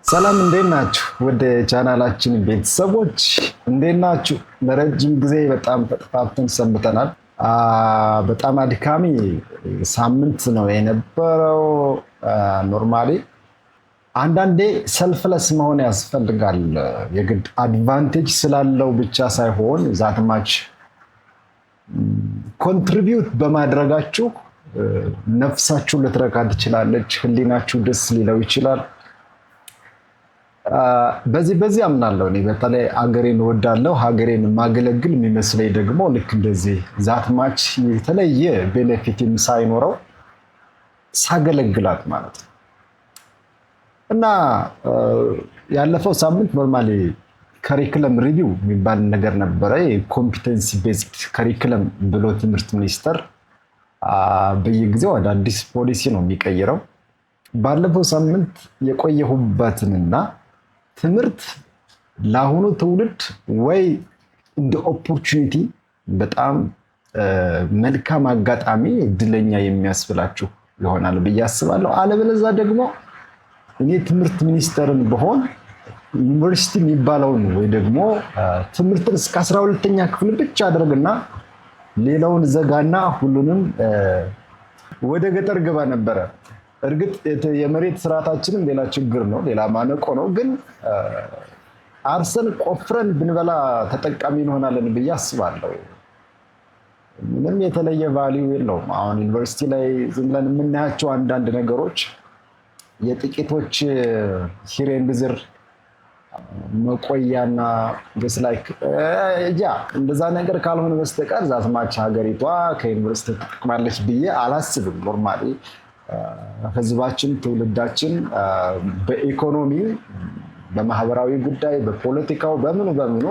ሰላም እንዴት ናችሁ? ወደ ቻናላችን ቤተሰቦች እንዴት ናችሁ? ለረጅም ጊዜ በጣም ተጠፋፍተን ሰንብተናል። በጣም አድካሚ ሳምንት ነው የነበረው። ኖርማሊ አንዳንዴ ሰልፍለስ መሆን ያስፈልጋል። የግድ አድቫንቴጅ ስላለው ብቻ ሳይሆን ዛትማች ኮንትሪቢዩት በማድረጋችሁ ነፍሳችሁ ልትረካ ትችላለች፣ ህሊናችሁ ደስ ሊለው ይችላል። በዚህ አምናለሁ። እኔ በተለይ ሀገሬን እወዳለሁ። ሀገሬን ማገለግል የሚመስለኝ ደግሞ ልክ እንደዚህ ዛትማች የተለየ ቤኔፊትም ሳይኖረው ሳገለግላት ማለት ነው። እና ያለፈው ሳምንት ኖርማሊ ከሪክለም ሪቪው የሚባል ነገር ነበረ። ኮምፒተንሲ ቤዝድ ከሪክለም ብሎ ትምህርት ሚኒስቴር በየጊዜው ወደ አዲስ ፖሊሲ ነው የሚቀይረው። ባለፈው ሳምንት የቆየሁበትንና ትምህርት ለአሁኑ ትውልድ ወይ እንደ ኦፖርቹኒቲ በጣም መልካም አጋጣሚ እድለኛ የሚያስብላችሁ ይሆናል ብዬ አስባለሁ። አለበለዚያ ደግሞ እኔ ትምህርት ሚኒስቴርን በሆን ዩኒቨርሲቲ የሚባለውን ወይ ደግሞ ትምህርትን እስከ 12ኛ ክፍል ብቻ አድርግና ሌላውን ዘጋና ሁሉንም ወደ ገጠር ገባ ነበረ። እርግጥ የመሬት ስርዓታችንም ሌላ ችግር ነው፣ ሌላ ማነቆ ነው። ግን አርሰን ቆፍረን ብንበላ ተጠቃሚ እንሆናለን ብዬ አስባለሁ። ምንም የተለየ ቫልዩ የለውም። አሁን ዩኒቨርሲቲ ላይ ዝም ብለን የምናያቸው አንዳንድ ነገሮች የጥቂቶች ሂር ኤንድ ዝር መቆያና እንደዛ ነገር ካልሆነ በስተቀር ዛትማች ሀገሪቷ ከዩኒቨርሲቲ ትጠቅማለች ብዬ አላስብም። ኖርማሊ ህዝባችን፣ ትውልዳችን በኢኮኖሚ፣ በማህበራዊ ጉዳይ፣ በፖለቲካው በምኑ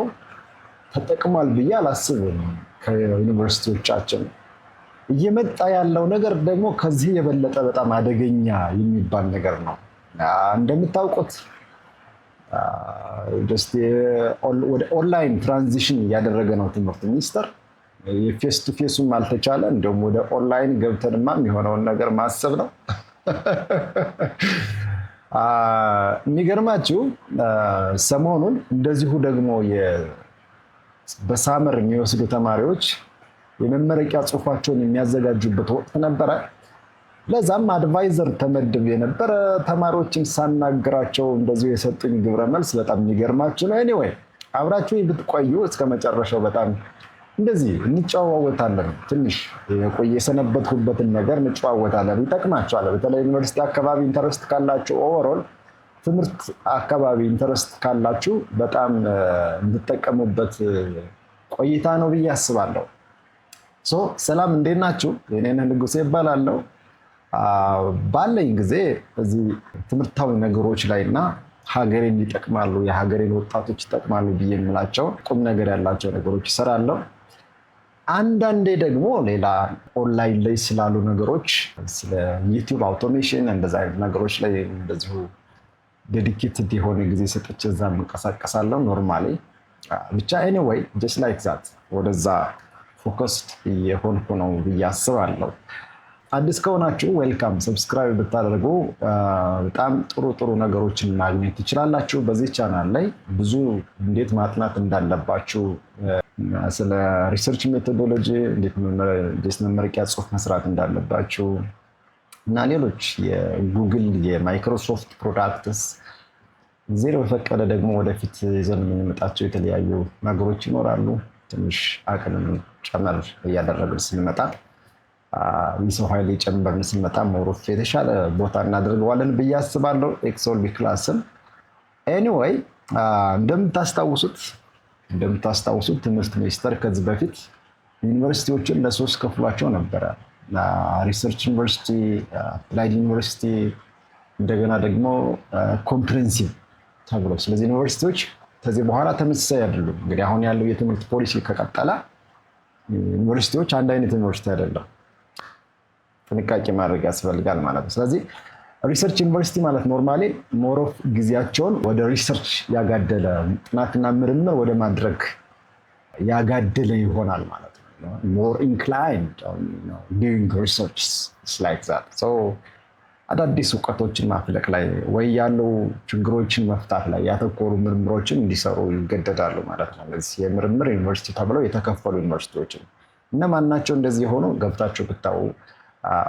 ተጠቅሟል ብዬ አላስብም። ከዩኒቨርሲቲዎቻችን እየመጣ ያለው ነገር ደግሞ ከዚህ የበለጠ በጣም አደገኛ የሚባል ነገር ነው። እንደምታውቁት ወደ ኦንላይን ትራንዚሽን እያደረገ ነው ትምህርት ሚኒስቴር። የፌስ ቱ ፌሱም አልተቻለ፣ እንደውም ወደ ኦንላይን ገብተንማ የሚሆነውን ነገር ማሰብ ነው። የሚገርማችሁ ሰሞኑን እንደዚሁ ደግሞ በሳመር የሚወስዱ ተማሪዎች የመመረቂያ ጽሑፋቸውን የሚያዘጋጁበት ወቅት ነበረ። ለዛም አድቫይዘር ተመድብ የነበረ ተማሪዎችን ሳናግራቸው እንደዚሁ የሰጡኝ ግብረ መልስ በጣም የሚገርማችሁ ነው። ኤኒዌይ አብራችሁ ብትቆዩ እስከ መጨረሻው በጣም እንደዚህ እንጨዋወታለን። ትንሽ የሰነበትኩበትን ነገር እንጨዋወታለን፣ ይጠቅማቸዋል። በተለይ ዩኒቨርሲቲ አካባቢ ኢንተረስት ካላችሁ፣ ኦቨርኦል ትምህርት አካባቢ ኢንተረስት ካላችሁ በጣም እንድጠቀሙበት ቆይታ ነው ብዬ አስባለሁ። ሰላም እንዴት ናችሁ? የኔነህ ንጉሴ ይባላለሁ። ባለኝ ጊዜ እዚህ ትምህርታዊ ነገሮች ላይ እና ሀገሬን ይጠቅማሉ፣ የሀገሬን ወጣቶች ይጠቅማሉ ብዬ የምላቸው ቁም ነገር ያላቸው ነገሮች ይሰራለሁ። አንዳንዴ ደግሞ ሌላ ኦንላይን ላይ ስላሉ ነገሮች፣ ስለ ዩቲዩብ አውቶሜሽን እንደዛ አይነት ነገሮች ላይ እንደዚሁ ዴዲኬትድ የሆነ ጊዜ ሰጥቼ እዛ እንቀሳቀሳለሁ። ኖርማሊ ብቻ ኤኒዌይ ጀስት ላይክ ዛት ወደዛ ፎከስድ የሆንኩ ነው ብዬ አስባለሁ። አዲስ ከሆናችሁ ዌልካም፣ ሰብስክራይብ ብታደርጉ በጣም ጥሩ ነገሮችን ማግኘት ትችላላችሁ። በዚህ ቻናል ላይ ብዙ እንዴት ማጥናት እንዳለባችሁ፣ ስለ ሪሰርች ሜቶዶሎጂ፣ እንዴት መመረቂያ ጽሑፍ መስራት እንዳለባችሁ እና ሌሎች የጉግል የማይክሮሶፍት ፕሮዳክትስ ጊዜ በፈቀደ ደግሞ ወደፊት ይዘን የምንመጣቸው የተለያዩ ነገሮች ይኖራሉ። ትንሽ አቅምን ጨመር እያደረግን ስንመጣ የሰው ኃይል የጨመርን ስንመጣ ሞሮፍ የተሻለ ቦታ እናደርገዋለን ብዬ አስባለሁ። ኤክሶልቢ ክላስን ኤኒዌይ እንደምታስታውሱት ትምህርት ሚኒስቴር ከዚህ በፊት ዩኒቨርሲቲዎችን ለሶስት ከፍሏቸው ነበረ። ሪሰርች ዩኒቨርሲቲ፣ አፕላይድ ዩኒቨርሲቲ፣ እንደገና ደግሞ ኮምፕሬንሲቭ ተብሎ። ስለዚህ ዩኒቨርሲቲዎች ከዚህ በኋላ ተመሳሳይ አይደሉም። እንግዲህ አሁን ያለው የትምህርት ፖሊሲ ከቀጠለ ዩኒቨርሲቲዎች አንድ አይነት ዩኒቨርሲቲ አይደለም። ጥንቃቄ ማድረግ ያስፈልጋል ማለት ነው። ስለዚህ ሪሰርች ዩኒቨርሲቲ ማለት ኖርማሊ ሞሮፍ ጊዜያቸውን ወደ ሪሰርች ያጋደለ፣ ጥናትና ምርምር ወደ ማድረግ ያጋደለ ይሆናል ማለት ነው። ሞር ኢንክላይንድ ዶይንግ ሪሰርች ላይክ ዛት። አዳዲስ እውቀቶችን ማፍለቅ ላይ ወይ ያሉ ችግሮችን መፍታት ላይ ያተኮሩ ምርምሮችን እንዲሰሩ ይገደዳሉ ማለት ነው። እነዚህ የምርምር ዩኒቨርሲቲ ተብለው የተከፈሉ ዩኒቨርሲቲዎችን እነማን ናቸው? እንደዚህ የሆኑ ገብታችሁ ብታዩ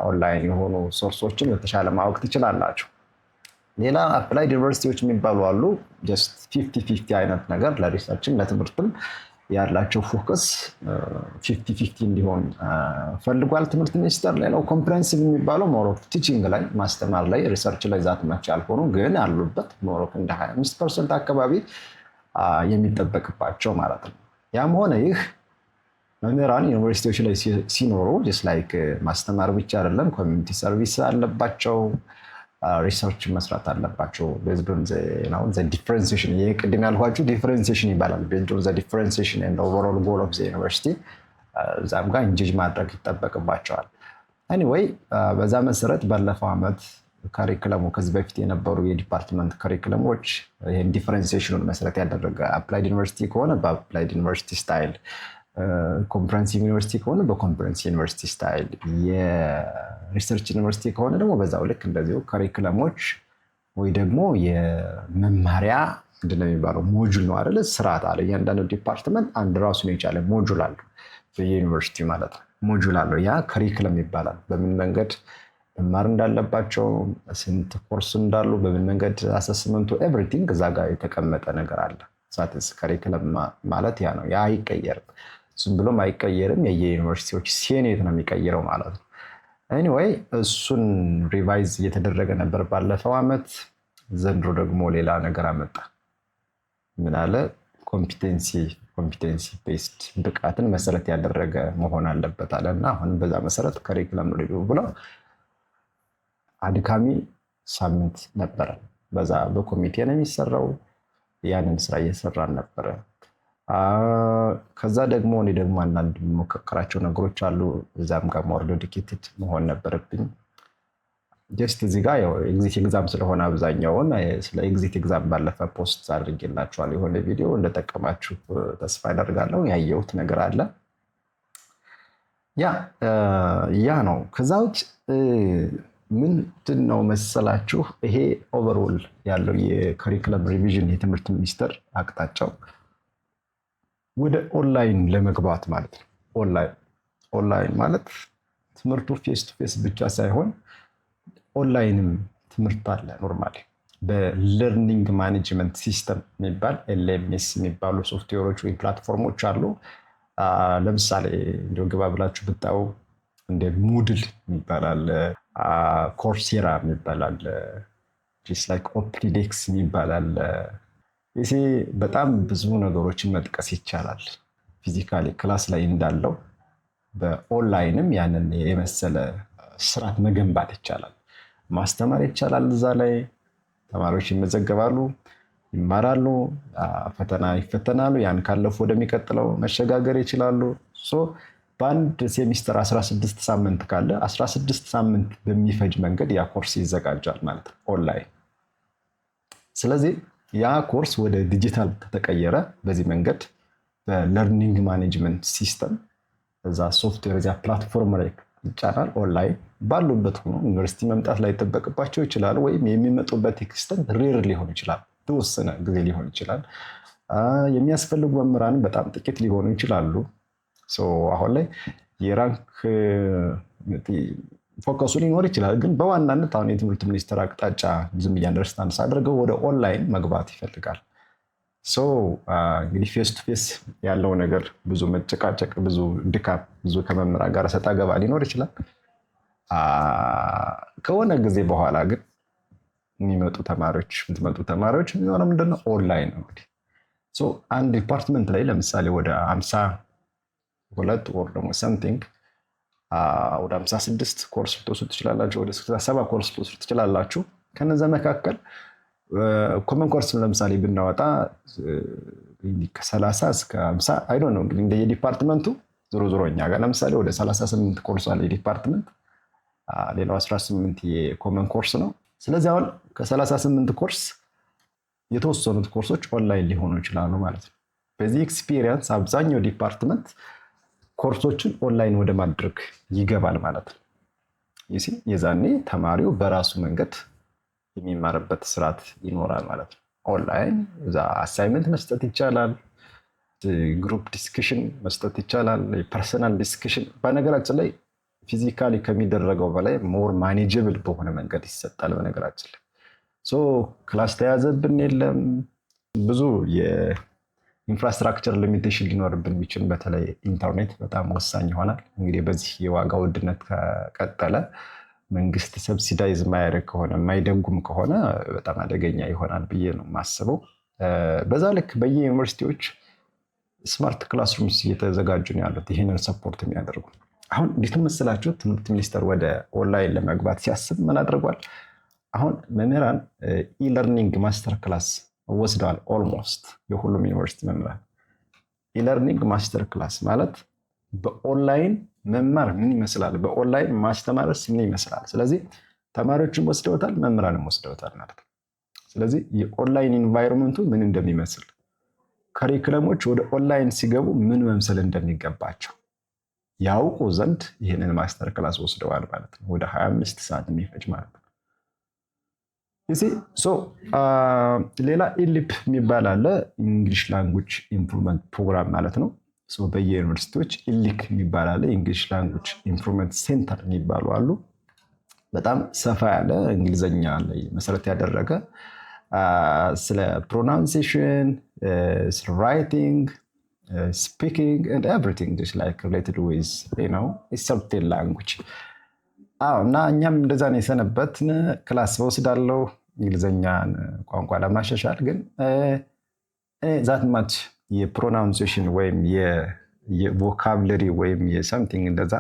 ኦንላይን የሆኑ ሶርሶችን በተሻለ ማወቅ ትችላላችሁ። ሌላ አፕላይድ ዩኒቨርሲቲዎች የሚባሉ አሉ። ጀስት 50-50 አይነት ነገር ለሪሰርችም ለትምህርትም ያላቸው ፎከስ 50-50 እንዲሆን ፈልጓል ትምህርት ሚኒስቴር። ሌላው ኮምፕሬንሲቭ የሚባለው ሞሮፍ ቲቺንግ ላይ ማስተማር ላይ ሪሰርች ላይ ዛት መች ያልሆኑ ግን አሉበት ሞሮፍ እንደ 25% አካባቢ የሚጠበቅባቸው ማለት ነው። ያም ሆነ ይህ መምህራን ዩኒቨርሲቲዎች ላይ ሲኖሩ ጀስት ላይክ ማስተማር ብቻ አይደለም፣ ኮሚኒቲ ሰርቪስ አለባቸው፣ ሪሰርች መስራት አለባቸው። ቤዝድ ኦን ዘ ዲፍረንሲዬሽን ቅድም ያልኳችሁ ዲፍረንሲዬሽን ይባላል። ቤዝድ ኦን ዘ ዲፍረንሲዬሽን ኤንድ ኦቨርኦል ጎል ኦፍ ዘ ዩኒቨርሲቲ እዛም ጋር ኢንጌጅ ማድረግ ይጠበቅባቸዋል። ኤኒዌይ በዛ መሰረት ባለፈው ዓመት ካሪክለሙ ከዚህ በፊት የነበሩ የዲፓርትመንት ካሪክለሞች ይህን ዲፍረንሲዬሽኑን መሰረት ያደረገ አፕላይድ ዩኒቨርሲቲ ከሆነ በአፕላይድ ዩኒቨርሲቲ ስታይል፣ ኮምፕሬንሲቭ ዩኒቨርሲቲ ከሆነ በኮምፕሬንሲቭ ዩኒቨርሲቲ ስታይል፣ የሪሰርች ዩኒቨርሲቲ ከሆነ ደግሞ በዛው ልክ እንደዚሁ ካሪክለሞች ወይ ደግሞ የመማሪያ ምንድን ነው የሚባለው ሞጁል ነው አይደለ? ስርዓት አለ። እያንዳንዱ ዲፓርትመንት አንድ ራሱን የቻለ ሞጁል አለው በየዩኒቨርሲቲ ማለት ነው። ሞጁል አለው። ያ ካሪክለም ይባላል። በምን መንገድ መማር እንዳለባቸው፣ ስንት ኮርስ እንዳሉ፣ በምን መንገድ አሰስመንቱ፣ ኤቭሪቲንግ እዛ ጋር የተቀመጠ ነገር አለ። ሳትስ ካሪክለም ማለት ያ ነው። ያ አይቀየርም። ዝም ብሎም አይቀየርም። የየዩኒቨርሲቲዎች ሴኔት ነው የሚቀይረው ማለት ነው። ኤኒዌይ እሱን ሪቫይዝ እየተደረገ ነበር ባለፈው ዓመት። ዘንድሮ ደግሞ ሌላ ነገር አመጣ። ምን አለ? ኮምፒቴንሲ ቤስድ ብቃትን መሰረት ያደረገ መሆን አለበት አለ እና አሁንም በዛ መሰረት ካሪክለም ሪቪው ብለው አድካሚ ሳምንት ነበረ። በዛ በኮሚቴ ነው የሚሰራው። ያንን ስራ እየሰራን ነበረ። ከዛ ደግሞ እኔ ደግሞ አንዳንድ የምሞካከራቸው ነገሮች አሉ። እዛም ጋር ሞር ዴዲኬትድ መሆን ነበረብኝ። ጀስት እዚህ ጋር ኤግዚት ኤግዛም ስለሆነ አብዛኛውን ስለ ኤግዚት ኤግዛም ባለፈ ፖስት አድርጌላችኋል የሆነ ቪዲዮ፣ እንደጠቀማችሁ ተስፋ አደርጋለሁ። ያየሁት ነገር አለ። ያ ነው። ከዛ ውጭ ምንድን ነው መሰላችሁ ይሄ ኦቨርኦል ያለው የካሪክለም ሪቪዥን የትምህርት ሚኒስቴር አቅጣጫው ወደ ኦንላይን ለመግባት ማለት ነው። ኦንላይን ማለት ትምህርቱ ፌስ ቱ ፌስ ብቻ ሳይሆን ኦንላይንም ትምህርት አለ። ኖርማሊ በለርኒንግ ማኔጅመንት ሲስተም የሚባል ኤልኤምኤስ የሚባሉ ሶፍትዌሮች ወይ ፕላትፎርሞች አሉ። ለምሳሌ እንደው ግባ ብላችሁ ብታዩ እንደ ሙድል ይባላል፣ ኮርሴራ ይባላል፣ ጀስት ላይክ ኦፕቲዴክስ ይባላል። ይሄ በጣም ብዙ ነገሮችን መጥቀስ ይቻላል። ፊዚካሊ ክላስ ላይ እንዳለው በኦንላይንም ያንን የመሰለ ስርዓት መገንባት ይቻላል፣ ማስተማር ይቻላል። እዛ ላይ ተማሪዎች ይመዘገባሉ፣ ይማራሉ፣ ፈተና ይፈተናሉ። ያን ካለፉ ወደሚቀጥለው መሸጋገር ይችላሉ። በአንድ ሴሚስተር 16 ሳምንት ካለ 16 ሳምንት በሚፈጅ መንገድ ያ ኮርስ ይዘጋጃል ማለት ነው ኦንላይን። ስለዚህ ያ ኮርስ ወደ ዲጂታል ከተቀየረ በዚህ መንገድ በለርኒንግ ማኔጅመንት ሲስተም እዛ ሶፍትዌር እዚያ ፕላትፎርም ላይ ይጫናል። ኦንላይን ባሉበት ሆኖ ዩኒቨርሲቲ መምጣት ላይ ይጠበቅባቸው ይችላል፣ ወይም የሚመጡበት ኤክስተንት ሬር ሊሆን ይችላል፣ ተወሰነ ጊዜ ሊሆን ይችላል። የሚያስፈልጉ መምህራን በጣም ጥቂት ሊሆኑ ይችላሉ። አሁን ላይ የራንክ ፎከሱ ሊኖር ይችላል፣ ግን በዋናነት አሁን የትምህርት ሚኒስቴር አቅጣጫ ዝም ብዬ አንደርስታንድ ሳደርገው ወደ ኦንላይን መግባት ይፈልጋል። እንግዲህ ፌስ ቱ ፌስ ያለው ነገር ብዙ መጨቃጨቅ፣ ብዙ ድካም፣ ብዙ ከመምህራን ጋር ሰጣ ገባ ሊኖር ይችላል። ከሆነ ጊዜ በኋላ ግን የምትመጡ ተማሪዎች የሚሆነው ምንድነው? ኦንላይን ነው። እንግዲህ አንድ ዲፓርትመንት ላይ ለምሳሌ ወደ 52 ወር ደግሞ ሰምቲንግ ወደ 56 ኮርስ ልትወስዱ ትችላላችሁ፣ ወደ 67 ኮርስ ልትወስዱ ትችላላችሁ። ከነዛ መካከል ኮመን ኮርስ ለምሳሌ ብናወጣ ከ30 እስከ 50 አይ ዶንት ኖ እንግዲህ እንደየዲፓርትመንቱ ዞሮ እኛ ጋር ለምሳሌ ወደ 38 ኮርስ አለ የዲፓርትመንት፣ ሌላው 18 የኮመን ኮርስ ነው። ስለዚህ አሁን ከ38 ኮርስ የተወሰኑት ኮርሶች ኦንላይን ሊሆኑ ይችላሉ ማለት ነው። በዚህ ኤክስፒሪየንስ አብዛኛው ዲፓርትመንት ኮርሶችን ኦንላይን ወደ ማድረግ ይገባል ማለት ነው። የዛኔ ተማሪው በራሱ መንገድ የሚማርበት ስርዓት ይኖራል ማለት ነው። ኦንላይን እዛ አሳይመንት መስጠት ይቻላል፣ ግሩፕ ዲስክሽን መስጠት ይቻላል፣ ፐርሰናል ዲስክሽን። በነገራችን ላይ ፊዚካሊ ከሚደረገው በላይ ሞር ማኔጀብል በሆነ መንገድ ይሰጣል። በነገራችን ላይ ክላስ ተያዘብን የለም። ብዙ የኢንፍራስትራክቸር ሊሚቴሽን ሊኖርብን የሚችል በተለይ ኢንተርኔት በጣም ወሳኝ ይሆናል። እንግዲህ በዚህ የዋጋ ውድነት ከቀጠለ መንግስት ሰብሲዳይዝ የማያደርግ ከሆነ የማይደጉም ከሆነ በጣም አደገኛ ይሆናል ብዬ ነው የማስበው። በዛ ልክ በየዩኒቨርሲቲዎች ስማርት ክላስሩምስ እየተዘጋጁ ነው ያሉት ይህንን ሰፖርት የሚያደርጉ። አሁን እንዴት መስላችሁ ትምህርት ሚኒስቴር ወደ ኦንላይን ለመግባት ሲያስብ ምን አድርጓል? አሁን መምህራን ኢለርኒንግ ማስተር ክላስ ወስደዋል። ኦልሞስት የሁሉም ዩኒቨርሲቲ መምህራን ኢለርኒንግ ማስተር ክላስ ማለት በኦንላይን መማር ምን ይመስላል፣ በኦንላይን ማስተማርስ ምን ይመስላል። ስለዚህ ተማሪዎችም ወስደውታል፣ መምህራንም ወስደውታል ማለት ነው። ስለዚህ የኦንላይን ኢንቫይሮንመንቱ ምን እንደሚመስል፣ ከሪክለሞች ወደ ኦንላይን ሲገቡ ምን መምሰል እንደሚገባቸው ያውቁ ዘንድ ይህንን ማስተር ክላስ ወስደዋል ማለት ነው። ወደ 25 ሰዓት የሚፈጅ ማለት ነው። ሌላ ኢሊፕ የሚባል አለ፣ እንግሊሽ ላንጉጅ ኢምፕሩቭመንት ፕሮግራም ማለት ነው። በየዩኒቨርሲቲዎች ኢሊክ የሚባል አለ፣ እንግሊሽ ላንጉጅ ኢምፕሩቭመንት ሴንተር የሚባሉ አሉ። በጣም ሰፋ ያለ እንግሊዝኛ ላይ መሰረት ያደረገ ስለ ፕሮናንሴሽን፣ ስለ ራይቲንግ፣ ስፒኪንግ ኤንድ ኤቭሪቲንግ ላይክ ሪሌትድ ዊዝ ሰርቴን ላንጉጅ እና እኛም እንደዛ ነው የሰነበትን። ክላስ በወስዳለው እንግሊዝኛን ቋንቋ ለማሻሻል ግን ዛት ማች የፕሮናውንሴሽን ወይም የቮካብለሪ ወይም የሰምቲንግ እንደዛ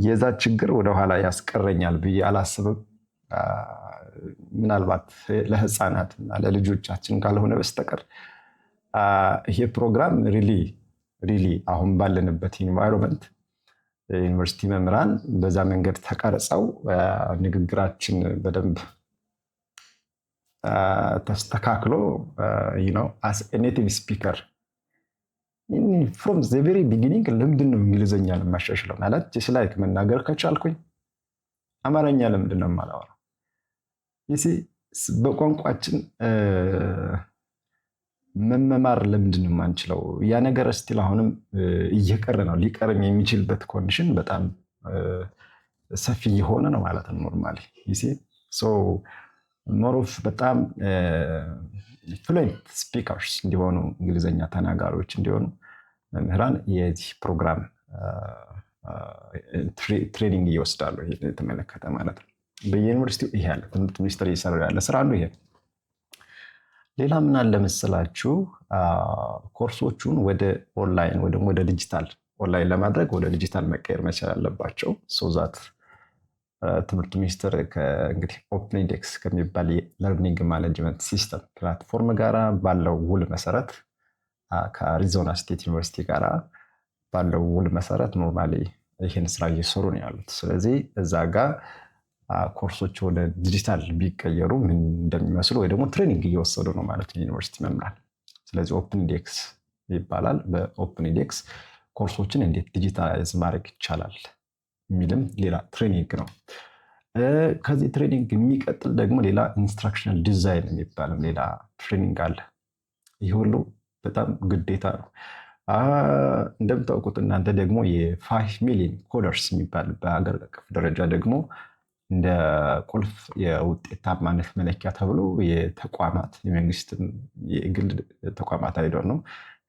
የዛ ችግር ወደኋላ ያስቀረኛል ብዬ አላስብም። ምናልባት ለህፃናት እና ለልጆቻችን ካልሆነ በስተቀር ይሄ ፕሮግራም ሪሊ አሁን ባለንበት ኢንቫይሮንመንት ዩኒቨርሲቲ መምህራን በዛ መንገድ ተቀርጸው ንግግራችን በደንብ ተስተካክሎ አስ ኔቲቭ ስፒከር ፍሮም ዘ ቬሪ ቢጊኒንግ ለምንድን ነው እንግሊዝኛ ለማሻሽለው ማለት ጅስላይክ መናገር ከቻልኩኝ አማርኛ ለምንድን ነው የማላወራው? በቋንቋችን መመማር ለምንድን ነው የማንችለው? ያ ነገር ስቲል አሁንም እየቀረ ነው። ሊቀርም የሚችልበት ኮንዲሽን በጣም ሰፊ እየሆነ ነው ማለት ነው። ኖርማሊ ሞሮፍ በጣም ፍሉዌንት ስፒከርስ እንዲሆኑ እንግሊዝኛ ተናጋሪዎች እንዲሆኑ መምህራን የዚህ ፕሮግራም ትሬኒንግ እየወስዳሉ። የተመለከተ ማለት ነው። በየዩኒቨርሲቲው ይሄ ያለ ትምህርት ሚኒስቴር እየሰራ ያለ ስራ አንዱ ይሄ። ሌላ ምን አለ መሰላችሁ? ኮርሶቹን ወደ ኦንላይን ወይ ደግሞ ወደ ዲጂታል ኦንላይን ለማድረግ ወደ ዲጂታል መቀየር መቻል አለባቸው። ሶዛት ትምህርት ሚኒስቴር እንግዲህ ኦፕን ኢንዴክስ ከሚባል የለርኒንግ ማኔጅመንት ሲስተም ፕላትፎርም ጋራ ባለው ውል መሰረት ከአሪዞና ስቴት ዩኒቨርሲቲ ጋራ ባለው ውል መሰረት ኖርማሊ ይህን ስራ እየሰሩ ነው ያሉት። ስለዚህ እዛ ጋር ኮርሶች ወደ ዲጂታል ቢቀየሩ ምን እንደሚመስሉ ወይ ደግሞ ትሬኒንግ እየወሰዱ ነው ማለት ነው ዩኒቨርሲቲ መምህራን። ስለዚህ ኦፕን ኢንዴክስ ይባላል። በኦፕን ኢንዴክስ ኮርሶችን እንዴት ዲጂታላይዝ ማድረግ ይቻላል የሚልም ሌላ ትሬኒንግ ነው። ከዚህ ትሬኒንግ የሚቀጥል ደግሞ ሌላ ኢንስትራክሽናል ዲዛይን የሚባልም ሌላ ትሬኒንግ አለ። ይህ ሁሉ በጣም ግዴታ ነው። እንደምታውቁት እናንተ ደግሞ የ5 ሚሊዮን ኮደርስ የሚባል በሀገር አቀፍ ደረጃ ደግሞ እንደ ቁልፍ የውጤታማነት መለኪያ ተብሎ የተቋማት የመንግስት የግል ተቋማት አይደል ነው፣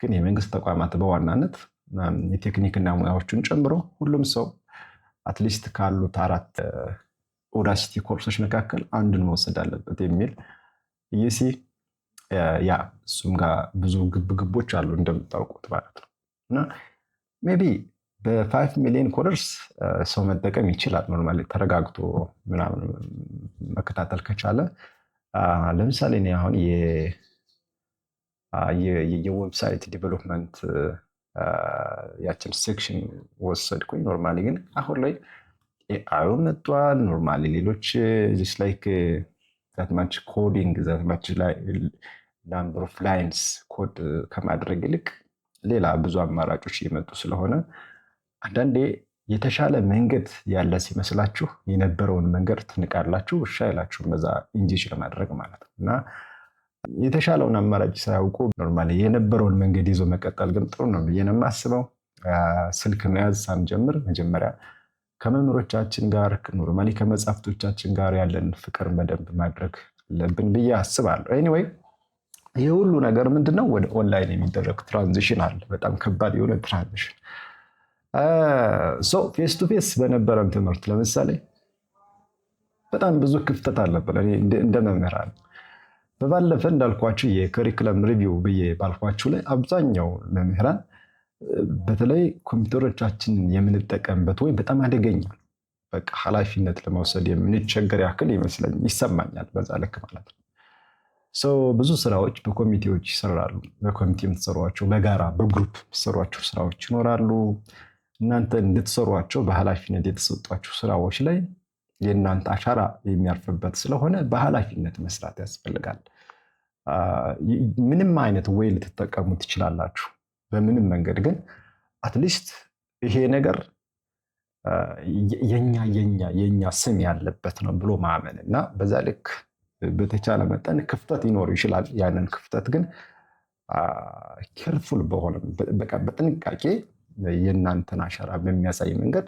ግን የመንግስት ተቋማት በዋናነት የቴክኒክና ሙያዎችን ጨምሮ ሁሉም ሰው አትሊስት ካሉት 4 ኦዳሲቲ ኮርሶች መካከል አንዱን መውሰድ አለበት የሚል እሱም ጋር ብዙ ግብግቦች አሉ እንደምታውቁት ማለት ነው። እና ሜይ ቢ በ5 ሚሊዮን ኮደርስ ሰው መጠቀም ይችላል ኖርማሊ ተረጋግቶ ምናምን መከታተል ከቻለ። ለምሳሌ እኔ አሁን የዌብሳይት ዲቨሎፕመንት ያችን ሴክሽን ወሰድኩኝ። ኖርማሊ ግን አሁን ላይ ኤአዩ መጥቷል። ኖርማሊ ሌሎች ላይክ ዛትማች ኮዲንግ ዛትማች ናምበር ኦፍ ላይንስ ኮድ ከማድረግ ይልቅ ሌላ ብዙ አማራጮች እየመጡ ስለሆነ አንዳንዴ የተሻለ መንገድ ያለ ሲመስላችሁ የነበረውን መንገድ ትንቃላችሁ። እሺ አይላችሁም በዛ ኢንጂሽ ለማድረግ ማለት ነው። እና የተሻለውን አማራጭ ሳያውቁ ኖርማሊ የነበረውን መንገድ ይዞ መቀጠል ግን ጥሩ ነው ብዬ ነው የማስበው። ስልክ መያዝ ሳንጀምር መጀመሪያ ከመምህሮቻችን ጋር ኖርማሊ ከመጽሐፍቶቻችን ጋር ያለን ፍቅር በደንብ ማድረግ አለብን ብዬ አስባለሁ። ኤኒዌይ ይህ ሁሉ ነገር ምንድነው ወደ ኦንላይን የሚደረግ ትራንዚሽን አለ። በጣም ከባድ የሆነ ትራንዚሽን ፌስ ቱ ፌስ በነበረን ትምህርት ለምሳሌ በጣም ብዙ ክፍተት አለብን። እንደ መምህራን በባለፈ እንዳልኳችሁ የከሪክለም ሪቪው ብዬ ባልኳችሁ ላይ አብዛኛው መምህራን በተለይ ኮምፒውተሮቻችንን የምንጠቀምበት ወይ በጣም አደገኛ በቃ ኃላፊነት ለመውሰድ የምንቸገር ያክል ይሰማኛል። በዛ ልክ ማለት ነው። ብዙ ስራዎች በኮሚቴዎች ይሰራሉ። በኮሚቴ የምትሰሯቸው በጋራ በግሩፕ የሚሰሯቸው ስራዎች ይኖራሉ። እናንተ እንድትሰሯቸው በኃላፊነት የተሰጧቸው ስራዎች ላይ የእናንተ አሻራ የሚያርፍበት ስለሆነ በኃላፊነት መስራት ያስፈልጋል። ምንም አይነት ወይ ልትጠቀሙ ትችላላችሁ በምንም መንገድ ግን አትሊስት ይሄ ነገር የኛ ስም ያለበት ነው ብሎ ማመን እና በዛ ልክ በተቻለ መጠን ክፍተት ይኖር ይችላል። ያንን ክፍተት ግን ኬርፉል በሆነ በጥንቃቄ የእናንተን አሻራ በሚያሳይ መንገድ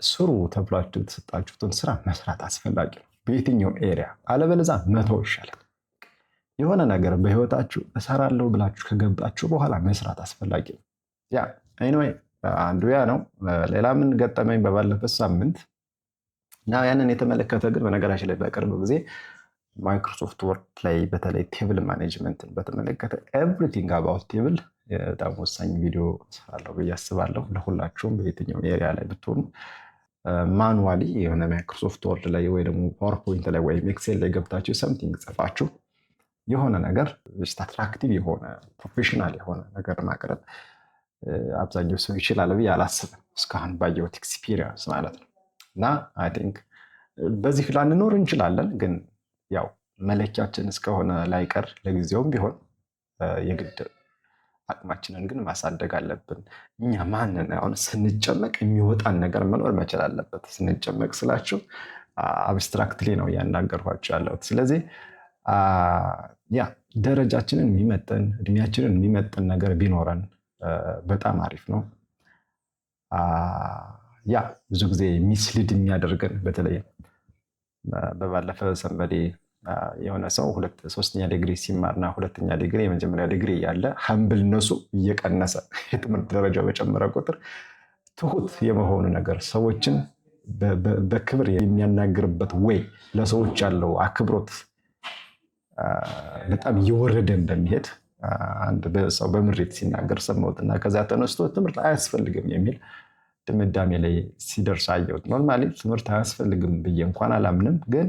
ስሩ ተብላችሁ የተሰጣችሁትን ስራ መስራት አስፈላጊ ነው በየትኛውም ኤሪያ። አለበለዚያ መተው ይሻላል። የሆነ ነገር በህይወታችሁ እሰራለሁ ብላችሁ ከገባችሁ በኋላ መስራት አስፈላጊ ነው። ኤኒዌይ አንዱ ያ ነው። ሌላ ምን ገጠመኝ በባለፈው ሳምንት እና ያንን የተመለከተ ግን በነገራችን ላይ በቅርብ ጊዜ ማይክሮሶፍት ወርድ ላይ በተለይ ቴብል ማኔጅመንትን በተመለከተ ኤቭሪቲንግ አባውት ቴብል በጣም ወሳኝ ቪዲዮ እሰራለሁ ብዬ አስባለሁ። ለሁላችሁም በየትኛውም ኤሪያ ላይ ብትሆኑ ማኑዋሊ የሆነ ማይክሮሶፍት ወርድ ላይ ወይ ደግሞ ፓወርፖይንት ላይ ወይም ኤክሴል ላይ ገብታችሁ ሰምቲንግ ጽፋችሁ የሆነ ነገር አትራክቲቭ የሆነ ፕሮፌሽናል የሆነ ነገር ማቅረብ አብዛኛው ሰው ይችላል ብዬ አላስብም እስካሁን ባየሁት ኤክስፒሪየንስ ማለት ነው። እና አይ ቲንክ በዚህ ላንኖር እንችላለን፣ ግን ያው መለኪያችን እስከሆነ ላይቀር ለጊዜውም ቢሆን የግድ አቅማችንን ግን ማሳደግ አለብን። እኛ ማንን አሁን ስንጨመቅ የሚወጣን ነገር መኖር መቻል አለበት። ስንጨመቅ ስላችሁ አብስትራክትሊ ነው እያናገርኳቸው ያለሁት። ስለዚህ ደረጃችንን የሚመጥን እድሜያችንን የሚመጥን ነገር ቢኖረን በጣም አሪፍ ነው። ብዙ ጊዜ ሚስሊድ የሚያደርገን በተለይ በባለፈ ሰንበዴ የሆነ ሰው ሶስተኛ ዲግሪ ሲማርና ሁለተኛ ዲግሪ የመጀመሪያ ዲግሪ ያለ ሀምብልነሱ እየቀነሰ የትምህርት ደረጃው በጨመረ ቁጥር ትሁት የመሆኑ ነገር ሰዎችን በክብር የሚያናግርበት ወይ ለሰዎች ያለው አክብሮት በጣም እየወረደ እንደሚሄድ አንድ ሰው በምሬት ሲናገር ሰማሁትና ከዛ ተነስቶ ትምህርት አያስፈልግም የሚል ድምዳሜ ላይ ሲደርስ አየሁት። ኖርማሊ ትምህርት አያስፈልግም ብዬ እንኳን አላምንም፣ ግን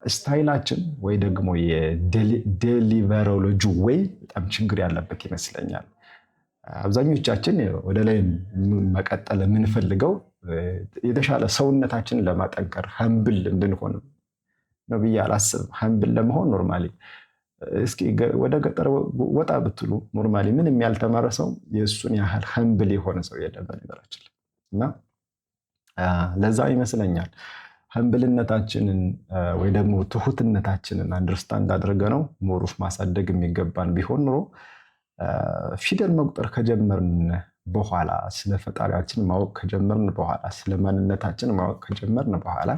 ስታይላችን ወይ ደግሞ የዴሊቨሮሎጂ ወይ በጣም ችግር ያለበት ይመስለኛል። አብዛኞቻችን ወደ ላይ መቀጠል የምንፈልገው የተሻለ ሰውነታችንን ለማጠንከር ሀምብል እንድንሆን ነው ብዬ አላስብም። ሀምብል ለመሆን ኖርማሊ እስኪ ወደ ገጠር ወጣ ብትሉ ኖርማሊ ምንም ያልተማረ ሰው የእሱን ያህል ሀምብል የሆነ ሰው የለም በነገራችን ላይ። እና ለዛ ይመስለኛል ሀምብልነታችንን ወይ ደግሞ ትሁትነታችንን አንደርስታንድ አድርገ ነው ሞሩፍ ማሳደግ የሚገባን ቢሆን ኑሮ ፊደል መቁጠር ከጀመርን በኋላ ስለ ፈጣሪያችን ማወቅ ከጀመርን በኋላ ስለ ማንነታችን ማወቅ ከጀመርን በኋላ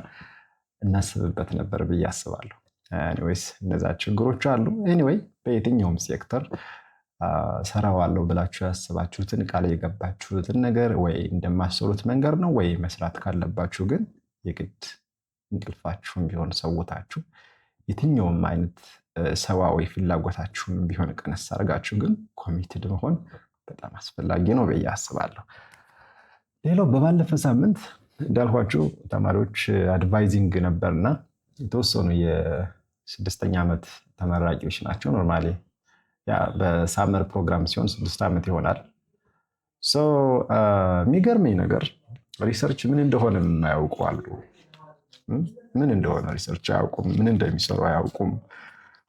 እናስብበት ነበር ብዬ አስባለሁ። ኤኒዌይስ እነዛ ችግሮች አሉ። ኤኒዌይ በየትኛውም ሴክተር ሰራዋለሁ ብላችሁ ያስባችሁትን ቃል የገባችሁትን ነገር ወይ እንደማሰሩት መንገድ ነው ወይ መስራት ካለባችሁ ግን የግድ እንቅልፋችሁን ቢሆን ሰውታችሁ የትኛውም አይነት ሰዋዊ ፍላጎታችሁን ቢሆን ቀነስ አድርጋችሁ ግን ኮሚትድ መሆን በጣም አስፈላጊ ነው ብዬ አስባለሁ። ሌላው በባለፈ ሳምንት እንዳልኳችሁ ተማሪዎች አድቫይዚንግ ነበርና የተወሰኑ የስድስተኛ ዓመት ተመራቂዎች ናቸው። ኖርማሊ በሳመር ፕሮግራም ሲሆን 6 ዓመት ይሆናል። የሚገርመኝ ነገር ሪሰርች ምን እንደሆነ የማያውቁ አሉ። ምን እንደሆነ ሪሰርች አያውቁም፣ ምን እንደሚሰሩ አያውቁም።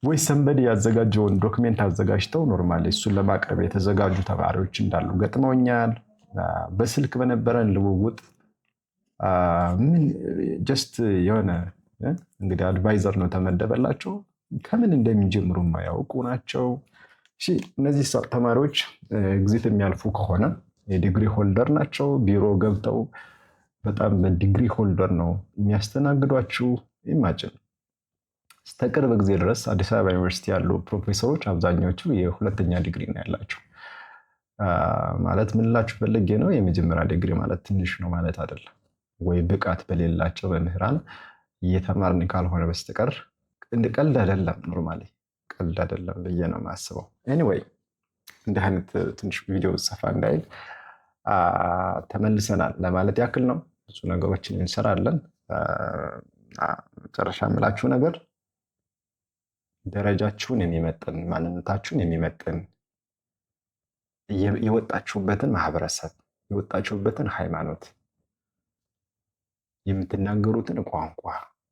ወይ ሰንበዲ ያዘጋጀውን ዶክሜንት አዘጋጅተው ኖርማሊ እሱን ለማቅረብ የተዘጋጁ ተማሪዎች እንዳሉ ገጥመውኛል። በስልክ በነበረን ልውውጥ ምን ጀስት የሆነ እንግዲህ አድቫይዘር ነው ተመደበላቸው። ከምን እንደሚጀምሩ የማያውቁ ናቸው። እነዚህ ተማሪዎች ኤግዚት የሚያልፉ ከሆነ የዲግሪ ሆልደር ናቸው። ቢሮ ገብተው በጣም በዲግሪ ሆልደር ነው የሚያስተናግዷችሁ። ኢማጅን እስከ ቅርብ ጊዜ ድረስ አዲስ አበባ ዩኒቨርሲቲ ያሉ ፕሮፌሰሮች አብዛኛዎቹ የሁለተኛ ዲግሪ ነው ያላቸው። ማለት ምንላችሁ ፈልጌ ነው፣ የመጀመሪያ ዲግሪ ማለት ትንሽ ነው ማለት አይደለም። ወይ ብቃት በሌላቸው መምህራን እየተማርን ካልሆነ በስተቀር እንደ ቀልድ አይደለም። ኖርማሊ ቀልድ አይደለም ብዬ ነው የማስበው። ኤኒዌይ እንዲህ አይነት ትንሽ ቪዲዮ ሰፋ እንዳይል ተመልሰናል ለማለት ያክል ነው። ብዙ ነገሮችን እንሰራለን። መጨረሻ የምላችሁ ነገር ደረጃችሁን የሚመጥን ማንነታችሁን የሚመጥን የወጣችሁበትን ማህበረሰብ የወጣችሁበትን ሃይማኖት የምትናገሩትን ቋንቋ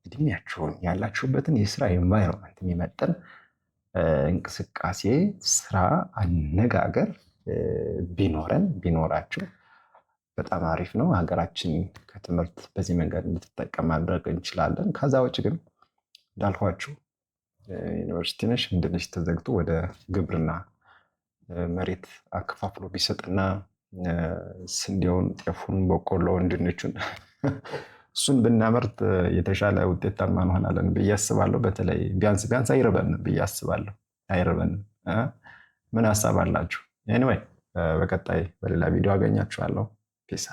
እድሜያችሁን ያላችሁበትን የስራ ኤንቫይሮንመንት የሚመጥን እንቅስቃሴ፣ ስራ፣ አነጋገር ቢኖራችሁ በጣም አሪፍ ነው። ሀገራችን ከትምህርት በዚህ መንገድ እንድትጠቀም ማድረግ እንችላለን። ከዛ ውጭ ግን እንዳልኳችሁ ዩኒቨርሲቲ ነሽ እንድንሽ ተዘግቶ ወደ ግብርና መሬት አከፋፍሎ ቢሰጥና ስንዴውን፣ ጤፉን፣ በቆሎውን፣ ድንቹን እሱን ብናመርት የተሻለ ውጤታማ እንሆናለን ብዬ አስባለሁ። በተለይ ቢያንስ አይርበንም ብዬ አስባለሁ። አይርበንም። ምን ሀሳብ አላችሁ? ኤኒዌይ በቀጣይ በሌላ ቪዲዮ አገኛችኋለሁ። ፒስ